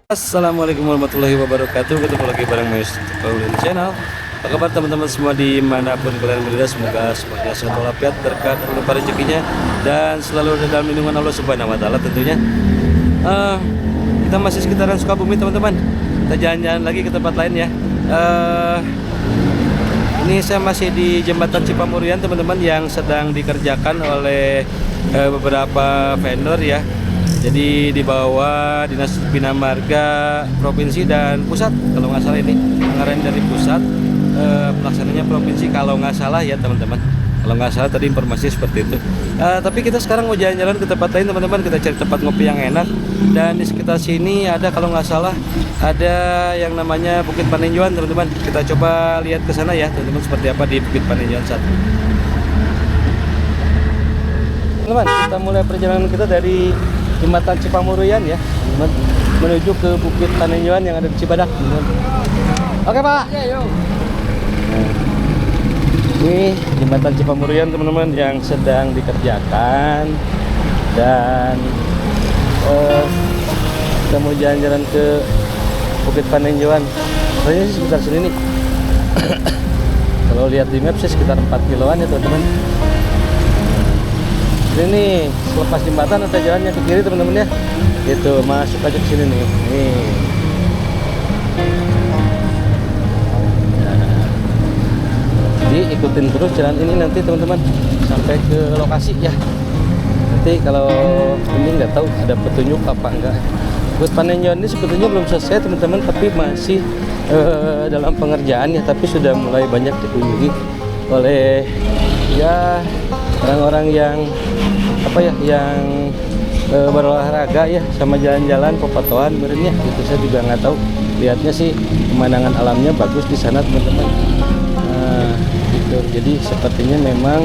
Assalamualaikum warahmatullahi wabarakatuh. Ketemu lagi bareng Mas Paulin Channel. Apa kabar teman-teman semua dimanapun kalian berada? Semoga semuanya sehat walafiat, berkah dan limpah rezekinya, dan selalu ada dalam lindungan Allah Subhanahu Wa Taala tentunya. Kita masih sekitaran Sukabumi teman-teman. Kita jalan-jalan lagi ke tempat lain ya. Ini saya masih di jembatan Cipamurian teman-teman, yang sedang dikerjakan oleh beberapa vendor ya. Jadi di bawah Dinas Bina Marga Provinsi dan Pusat, kalau nggak salah ini anggaran dari pusat, pelaksananya provinsi kalau nggak salah ya teman-teman. Kalau nggak salah tadi informasi seperti itu. Tapi kita sekarang mau jalan-jalan ke tempat lain teman-teman. Kita cari tempat ngopi yang enak. Dan di sekitar sini ada, kalau nggak salah, ada yang namanya Bukit Paninjauan teman-teman. Kita coba lihat ke sana ya teman-teman, seperti apa di Bukit Paninjauan 1. Teman-teman, kita mulai perjalanan kita dari Jembatan Cipamurian ya, teman, menuju ke Bukit Paninjauan yang ada di Cibadak, teman. Oke Pak. Ini Jembatan Cipamurian teman-teman yang sedang dikerjakan, dan kita mau jalan-jalan ke Bukit Paninjauan. Soalnya sih sekitar sini nih. Kalau lihat di map sih sekitar 4 kiloan ya teman-teman. Ini selepas jembatan ada jalannya ke kiri teman-teman ya. Itu masuk aja ke sini nih. Nih. Jadi ikutin terus jalan ini nanti teman-teman sampai ke lokasi ya. Nanti kalau ini nggak tahu ada petunjuk apa enggak. Bukit Paninjauan ini sebetulnya belum selesai teman-teman, tapi masih dalam pengerjaan ya, tapi sudah mulai banyak dikunjungi oleh ya orang-orang yang apa ya, yang berolahraga ya, sama jalan-jalan popatoan berenya gitu. Saya juga nggak tahu, lihatnya sih pemandangan alamnya bagus di sana teman-teman. Nah, gitu. Jadi sepertinya memang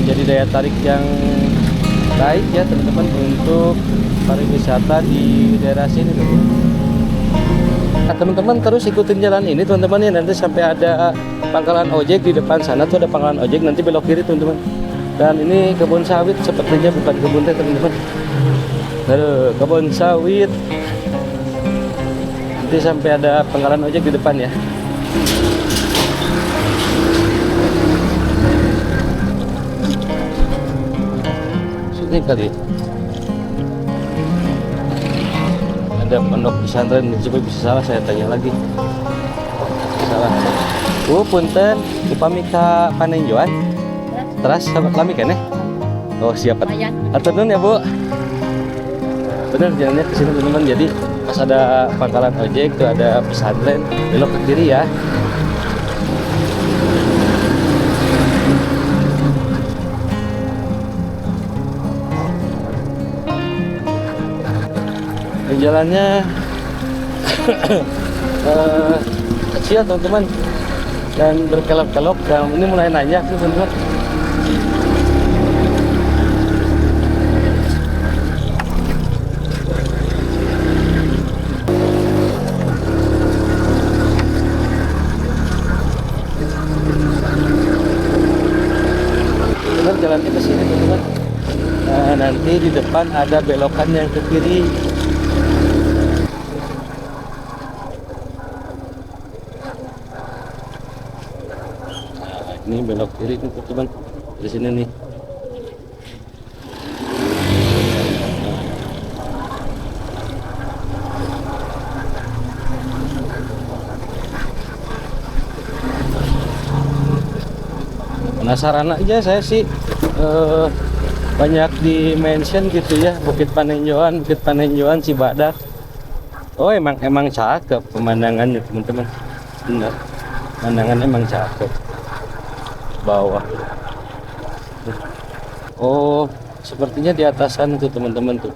jadi daya tarik yang baik ya teman-teman untuk pariwisata di daerah sini teman-teman. Nah, teman-teman terus ikutin jalan ini teman-teman ya, nanti sampai ada pangkalan ojek di depan sana tuh, ada pangkalan ojek, nanti belok kiri teman-teman. Dan ini kebun sawit, sepertinya bukan kebun teh teman-teman. Aduh, kebun sawit. Nanti sampai ada pangkalan ojek di depan ya. Sini kali. Ada pondok pesantren, coba bisa salah saya tanya lagi. Salah. Punten, upami ka Paninjauan. Terus sahabat lami kan ya? Oh siapa? Aturun ya Bu. Bener jalannya ke sini teman-teman. Jadi pas ada pangkalan ojek tuh ada pesantren, belok ke kiri ya. Jalannya kecil teman-teman dan berkelok-kelok. Dan ini mulai nanjak tuh teman-teman. Benar jalannya ke sini teman-teman. Nah, nanti di depan ada belokan yang ke kiri. Ini belok kiri nih teman-teman, di sini nih. Penasaran aja saya sih, banyak di mention gitu ya, Bukit Paninjauan, Cibadak. Oh emang cakep pemandangannya teman-teman. Benar, pemandangan emang cakep. Bawah. Oh, sepertinya di atas sana tuh teman-teman tuh,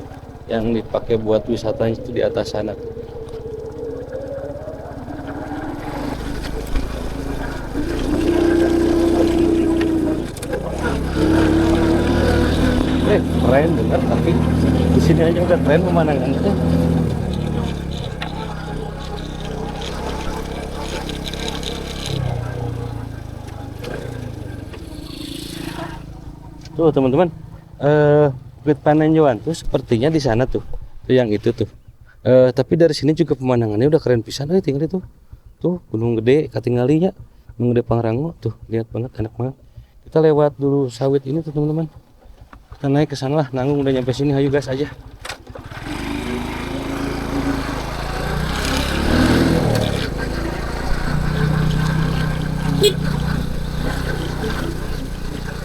yang dipakai buat wisata itu di atas sana. Keren bener, tapi di sini aja udah keren pemandangannya. Tuh teman-teman, Bukit Panenjoan tuh sepertinya di sana tuh yang itu tuh. Tapi dari sini juga pemandangannya udah keren pisan. Tinggal itu tuh gunung gede katinggalinya, gunung gede Pangrango tuh, lihat banget, enak banget. Kita lewat dulu sawit ini tuh teman-teman, kita naik ke sana lah. Nanggung udah nyampe sini, ayo gas aja.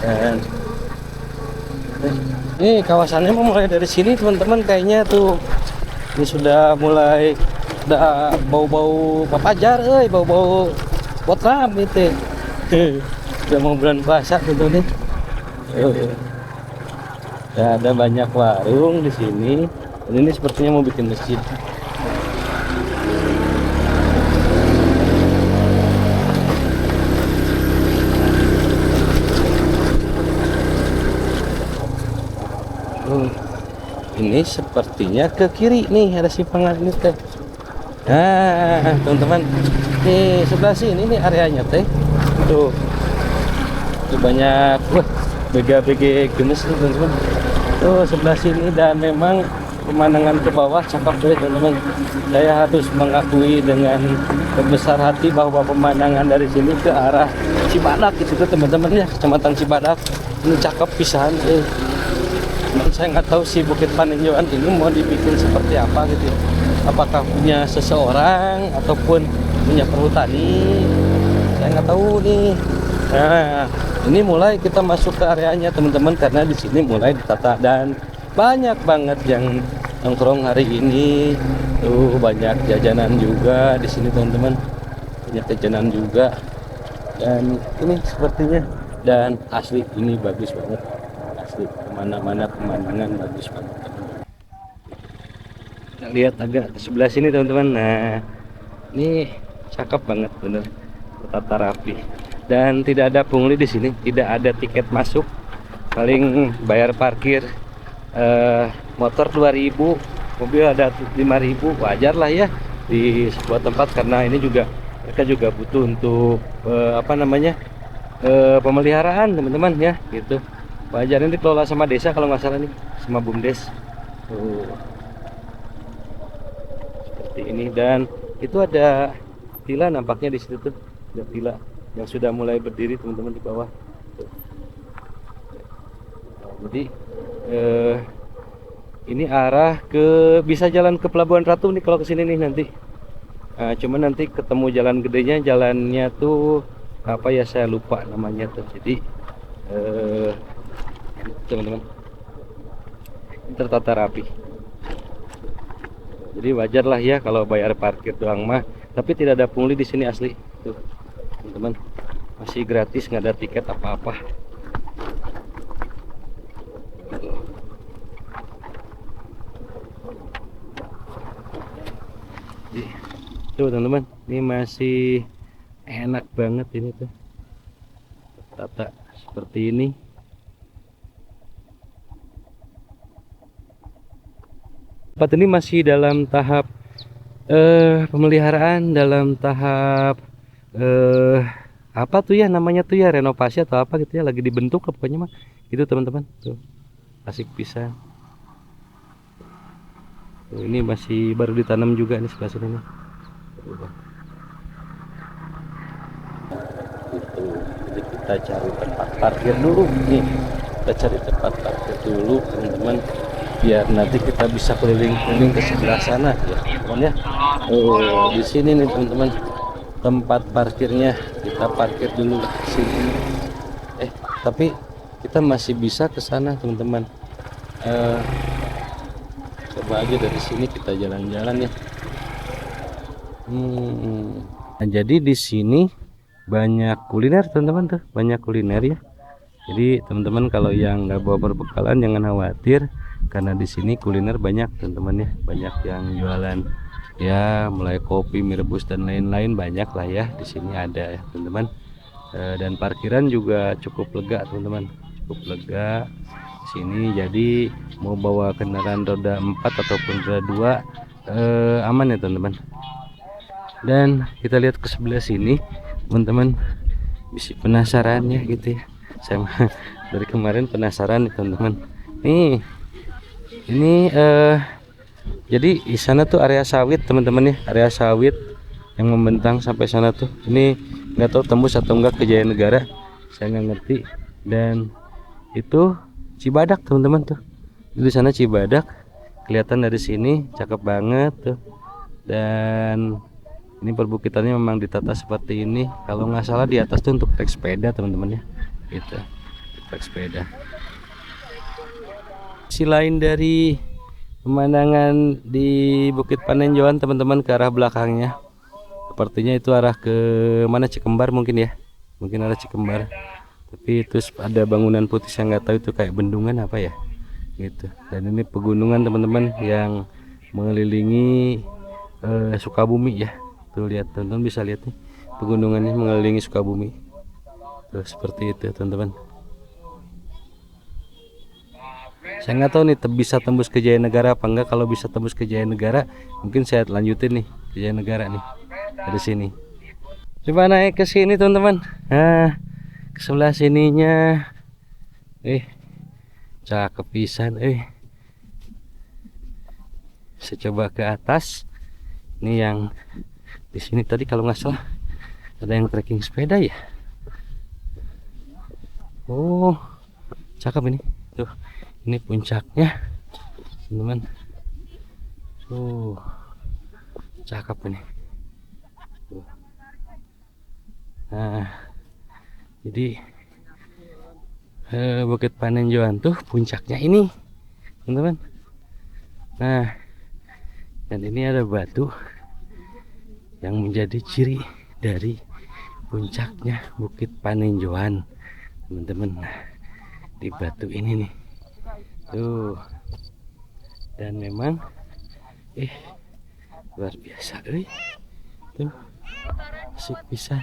Dan ini kawasannya mulai dari sini teman-teman, kayaknya tuh ini sudah mulai ada bau-bau papajar, bau-bau potram itu. Udah mau bulan puasa tentu nih. Ada banyak warung di sini. Dan ini sepertinya mau bikin masjid. Ini sepertinya ke kiri nih, ada simpangan ini teh. Nah teman-teman, nih sebelah sini nih areanya teh. Tuh banyak BG gemes nih teman-teman. Tuh sebelah sini, dan memang pemandangan ke bawah cakep deh teman-teman. Saya harus mengakui dengan besar hati bahwa pemandangan dari sini ke arah Cibadak gitu tuh teman-teman ya, Kecamatan Cibadak. Ini cakep pisan. Dan saya nggak tahu si Bukit Panenjoan ini mau dibikin seperti apa gitu ya. Apakah punya seseorang ataupun punya perhutani, saya nggak tahu nih. Nah, ini mulai kita masuk ke areanya teman-teman, karena di sini mulai ditata dan banyak banget yang nongkrong hari ini. Tuh banyak jajanan juga di sini teman-teman, banyak jajanan juga. Dan ini sepertinya, dan asli ini bagus banget. Kemana-mana pemandangan bagus banget teman-teman. Kita lihat agak ke sebelah sini teman-teman. Nah ini cakep banget bener, tertata rapi, dan tidak ada pungli di sini, tidak ada tiket masuk, paling bayar parkir. Motor 2.000, mobil ada 5.000, wajar lah ya di sebuah tempat, karena ini juga mereka juga butuh untuk pemeliharaan teman-teman ya gitu. Wajar, ini dikelola sama desa kalau nggak salah nih, sama BUMDes. Seperti ini, dan itu ada villa nampaknya di situ tuh, ada villa yang sudah mulai berdiri teman-teman di bawah. Jadi ini arah ke, bisa jalan ke Pelabuhan Ratu nih kalau kesini nih nanti. Cuman nanti ketemu jalan gedenya, jalannya tuh apa ya, saya lupa namanya tuh. Jadi teman-teman, tertata rapi, jadi wajar lah ya kalau bayar parkir doang mah, tapi tidak ada pungli di sini asli tuh teman-teman, masih gratis, nggak ada tiket apa-apa. Tuh teman-teman, ini masih enak banget ini tuh, tata seperti ini. Tempat ini masih dalam tahap pemeliharaan, dalam tahap apa tuh ya namanya tuh ya, renovasi atau apa gitu ya, lagi dibentuk pokoknya mah itu teman-teman. Tuh asik pisang. Tuh, ini masih baru ditanam juga nih sebelah sini nih. Jadi kita cari tempat parkir dulu nih, kita cari tempat parkir dulu teman-teman, biar nanti kita bisa keliling-keliling ke sebelah sana ya teman ya. Di sini nih teman-teman tempat parkirnya, kita parkir dulu di sini. Tapi kita masih bisa ke sana teman-teman. Coba aja dari sini kita jalan-jalan ya. Nah, jadi di sini banyak kuliner teman-teman tuh, banyak kuliner ya. Jadi teman-teman kalau yang nggak bawa perbekalan jangan khawatir, karena di sini kuliner banyak teman-teman ya, banyak yang jualan ya, mulai kopi, mie rebus dan lain-lain, banyak lah ya di sini ada ya teman-teman. Dan parkiran juga cukup lega teman-teman, cukup lega di sini. Jadi mau bawa kendaraan roda 4 ataupun roda 2 aman ya teman-teman. Dan kita lihat ke sebelah sini teman-teman, bisa penasaran ya gitu ya, saya dari kemarin penasaran nih teman-teman. Nih Ini jadi di sana tuh area sawit teman-teman ya, area sawit yang membentang sampai sana tuh. Ini nggak tahu tembus atau enggak ke Jaya Negara, saya nggak ngerti. Dan itu Cibadak teman-teman tuh. Di sana Cibadak, kelihatan dari sini, cakep banget tuh. Dan ini perbukitannya memang ditata seperti ini. Kalau nggak salah di atas tuh untuk trek sepeda teman-teman ya, gitu. Trek sepeda. Sisi lain dari pemandangan di Bukit Panenjoan teman-teman ke arah belakangnya, sepertinya itu arah ke mana, Cikembar mungkin ya, mungkin arah Cikembar. Tapi itu ada bangunan putih, saya nggak tahu itu kayak bendungan apa ya gitu. Dan ini pegunungan teman-teman yang mengelilingi Sukabumi ya. Tuh lihat teman-teman, bisa lihat nih pegunungannya mengelilingi Sukabumi. Tuh seperti itu teman-teman. Saya nggak tahu nih bisa tembus ke Jaya Negara apa enggak. Kalau bisa tembus ke Jaya Negara, mungkin saya lanjutin nih ke Jaya Negara nih dari sini. Coba naik ke sini teman-teman. Nah, ke sebelah sininya, cakep pisan. Saya coba ke atas. Ini yang di sini tadi kalau nggak salah ada yang trekking sepeda ya. Oh, cakep ini. Tuh, ini puncaknya, teman-teman. Tuh, cakep ini. Tuh. Nah, jadi Bukit Panenjoan tuh puncaknya ini, teman-teman. Nah, dan ini ada batu yang menjadi ciri dari puncaknya Bukit Panenjoan, teman-teman. Nah, di batu ini nih, tuh. Dan memang, luar biasa, tuh, asik pisan.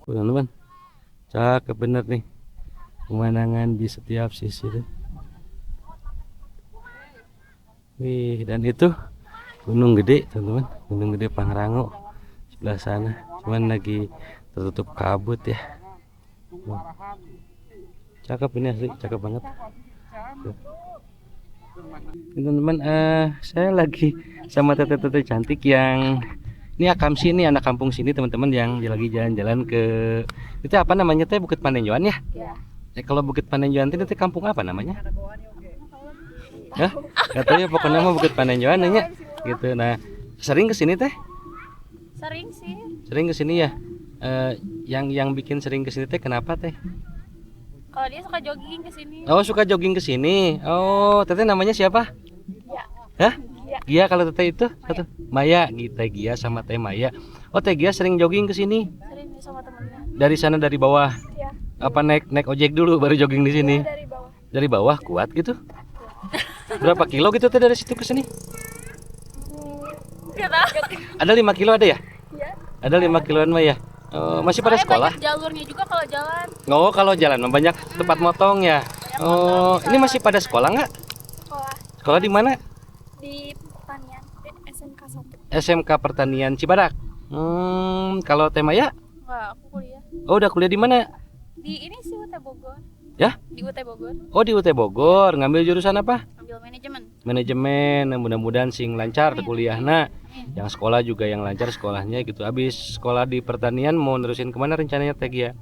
Teman-teman, cakep bener nih pemandangan di setiap sisi tuh. Wih, dan itu Gunung Gede teman-teman, Gunung Gede Pangrango sebelah sana, cuman lagi tertutup kabut ya. Cakep ini asli, cakep banget teman-teman. Saya lagi sama tete-tete cantik yang ini Akamsi, ini anak kampung sini teman-teman, yang lagi jalan-jalan ke itu apa namanya teh, Bukit Panenjoan ya? Kalau Bukit Panenjoan itu kampung apa namanya? Ya, katanya pokoknya mah Bukit Panenjoan nya gitu. Nah, sering ke sini teh? Sering sih. Sering ke sini ya. Yang bikin sering ke sini teh kenapa teh? Kalau dia suka jogging ke sini. Oh, suka jogging ke sini. Oh, teteh namanya siapa? Gia. Hah? Gia. Kalau teteh itu satu Maya, Teh Gia sama Teh Maya. Oh, Teh Gia sering jogging ke sini. Sering sama temennya. Dari sana, dari bawah. Iya. Apa naik ojek dulu baru jogging di sini? Dari bawah. Dari bawah kuat gitu. Berapa kilo gitu teh dari situ ke sini? Gak tahu. Ada 5 kilo ada ya? Iya. Ada 5 kiloan mah ya. Masih pada sekolah? Banyak jalurnya juga kalau jalan. Oh, kalau jalan mah banyak tempat motong ya. Oh, ini masih pada sekolah nggak? Sekolah Sekolah di mana? di pertanian SMK 1. SMK Pertanian Cibadak. Kalau Teh Maya? Enggak, aku kuliah Oh, udah kuliah di mana? di ini sih UT Bogor. Ya? Di UT Bogor. Oh, di UT Bogor. Ngambil jurusan apa? Ambil manajemen. Manajemen. Nah, mudah-mudahan sing lancar kuliah. Nah, yang sekolah juga yang lancar sekolahnya gitu. Habis sekolah di pertanian mau nerusin kemana rencananya Teh Gia?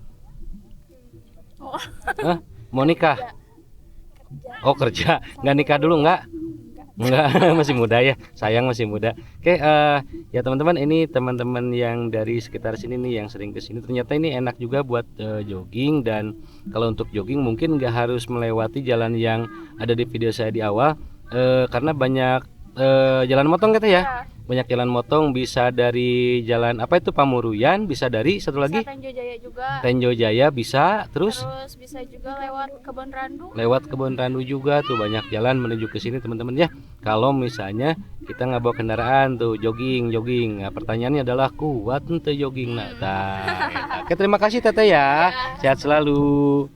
Oh. Hah? Mau nikah? Kerja. Oh, kerja. Nggak nikah dulu nggak? Enggak, masih muda ya. Sayang masih muda. Oke, ya teman-teman, ini teman-teman yang dari sekitar sini nih yang sering ke sini. Ternyata ini enak juga buat jogging. Dan kalau untuk jogging mungkin nggak harus melewati jalan yang ada di video saya di awal, karena banyak jalan motong gitu ya. Banyak jalan motong, bisa dari jalan apa itu Pamuruyan, bisa dari satu lagi Bisa Tenjo Jaya juga. Tenjo Jaya bisa, terus bisa juga lewat Kebon Randu. lewat Kebon Randu juga tuh, banyak jalan menuju ke sini teman-teman ya. Kalau misalnya kita nggak bawa kendaraan tuh jogging. Nah, pertanyaannya adalah kuat ente jogging nah, Oke, terima kasih Teteh ya. Sehat selalu.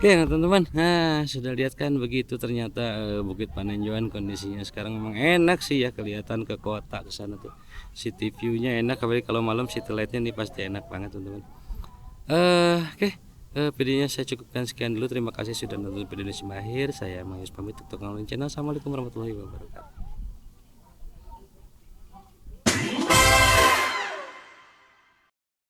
Oke, nah teman-teman, nah sudah lihat kan begitu ternyata Bukit Panenjoan kondisinya sekarang memang enak sih ya, kelihatan ke kota ke sana tuh. City view-nya enak, apalagi kalau malam city light-nya ini pasti enak banget teman-teman. Oke, videonya saya cukupkan sekian dulu. Terima kasih sudah nonton video ini sampai akhir. Saya Manggis pamit untuk channel. Assalamualaikum warahmatullahi wabarakatuh.